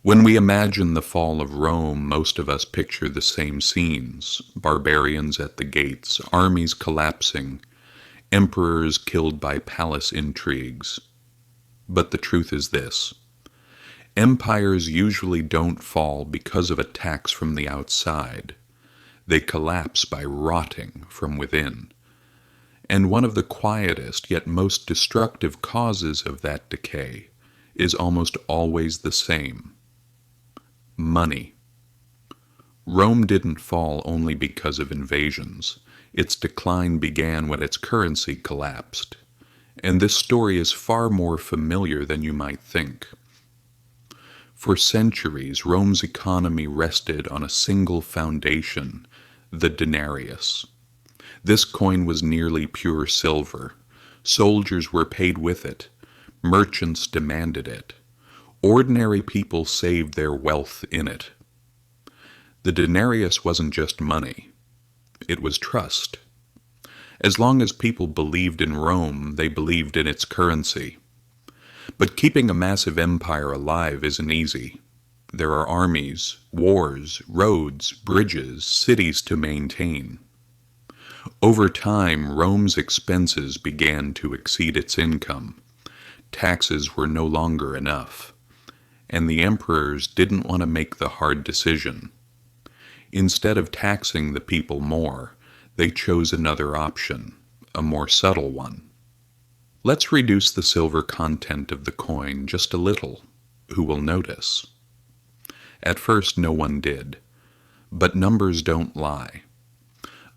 When we imagine the fall of Rome, most of us picture the same scenes: barbarians at the gates, armies collapsing, emperors killed by palace intrigues. But the truth is this: empires usually don't fall because of attacks from the outside. They collapse by rotting from within. And one of the quietest yet most destructive causes of that decay is almost always the same: money. Rome didn't fall only because of invasions. Its decline began when its currency collapsed. And this story is far more familiar than you might think. For centuries, Rome's economy rested on a single foundation: the denarius. This coin was nearly pure silver. Soldiers were paid with it. Merchants demanded it. Ordinary people saved their wealth in it. The denarius wasn't just money. It was trust. As long as people believed in Rome, they believed in its currency. But keeping a massive empire alive isn't easy. There are armies, wars, roads, bridges, cities to maintain. Over time, Rome's expenses began to exceed its income. Taxes were no longer enough, and the emperors didn't want to make the hard decision. Instead of taxing the people more, they chose another option, a more subtle one. Let's reduce the silver content of the coin just a little. Who will notice? At first, no one did, but numbers don't lie.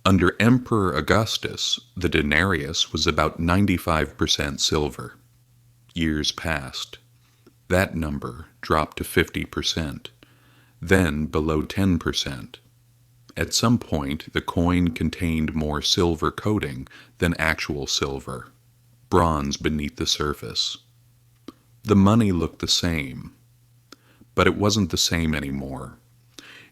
Under Emperor Augustus, the denarius was about 95% silver. Years passed. That number dropped to 50%, then below 10%. At some point, the coin contained more silver coating than actual silver, bronze beneath the surface. The money looked the same, but it wasn't the same anymore.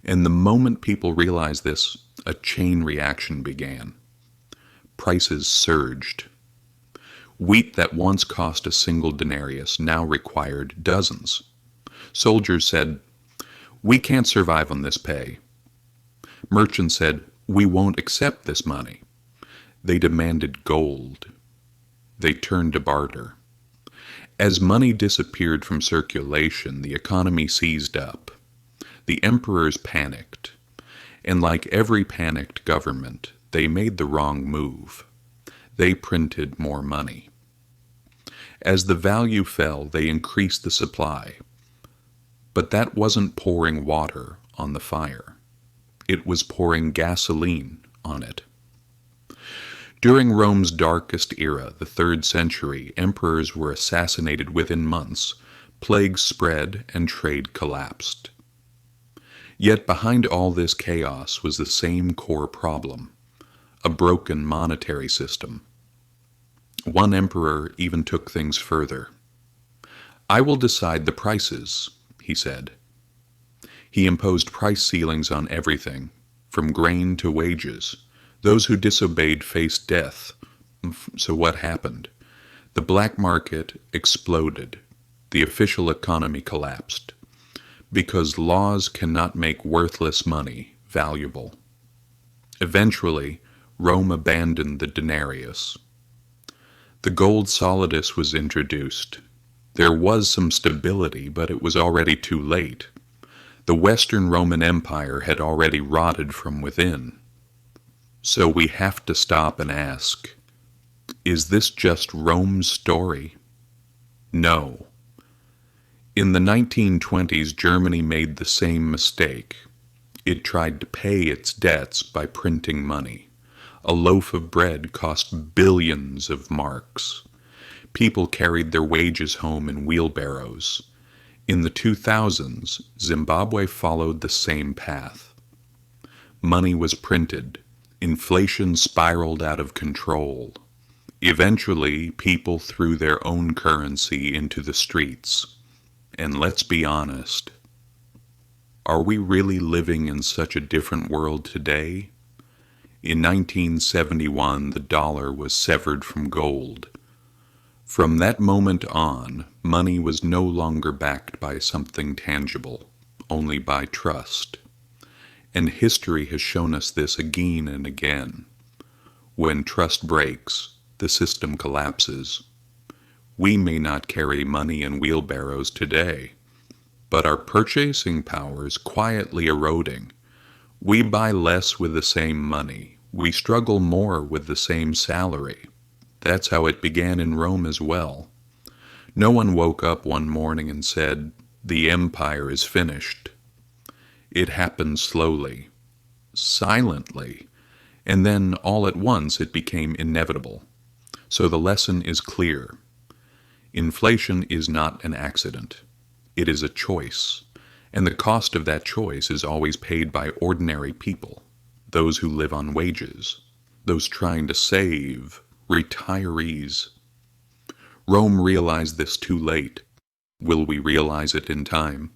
And the moment people realized this, a chain reaction began. Prices surged. Wheat that once cost a single denarius now required dozens. Soldiers said, "We can't survive on this pay." Merchants said, "We won't accept this money." They demanded gold. They turned to barter. As money disappeared from circulation, the economy seized up. The emperors panicked, and like every panicked government, they made the wrong move. They printed more money. As the value fell, they increased the supply. But that wasn't pouring water on the fire. It was pouring gasoline on it. During Rome's darkest era, the 3rd century, emperors were assassinated within months, plagues spread, and trade collapsed. Yet behind all this chaos was the same core problem: a broken monetary system. One emperor even took things further. "I will decide the prices," he said. He imposed price ceilings on everything, from grain to wages. Those who disobeyed faced death. So what happened? The black market exploded. The official economy collapsed. Because laws cannot make worthless money valuable. Eventually, Rome abandoned the denarius. The gold solidus was introduced. There was some stability, but it was already too late. The Western Roman Empire had already rotted from within. So we have to stop and ask, is this just Rome's story? No. In the 1920s, Germany made the same mistake. It tried to pay its debts by printing money. A loaf of bread cost billions of marks. People carried their wages home in wheelbarrows. In the 2000s, Zimbabwe followed the same path. Money was printed. Inflation spiraled out of control. Eventually, people threw their own currency into the streets. And let's be honest, are we really living in such a different world today? In 1971, the dollar was severed from gold. From that moment on, money was no longer backed by something tangible, only by trust. And history has shown us this again and again. When trust breaks, the system collapses. We may not carry money in wheelbarrows today, but our purchasing power is quietly eroding. We buy less with the same money. We struggle more with the same salary. That's how it began in Rome as well. No one woke up one morning and said, "The empire is finished." It happened slowly, silently, and then all at once it became inevitable. So the lesson is clear. Inflation is not an accident. It is a choice, and the cost of that choice is always paid by ordinary people, those who live on wages, those trying to save, retirees. Rome realized this too late. Will we realize it in time?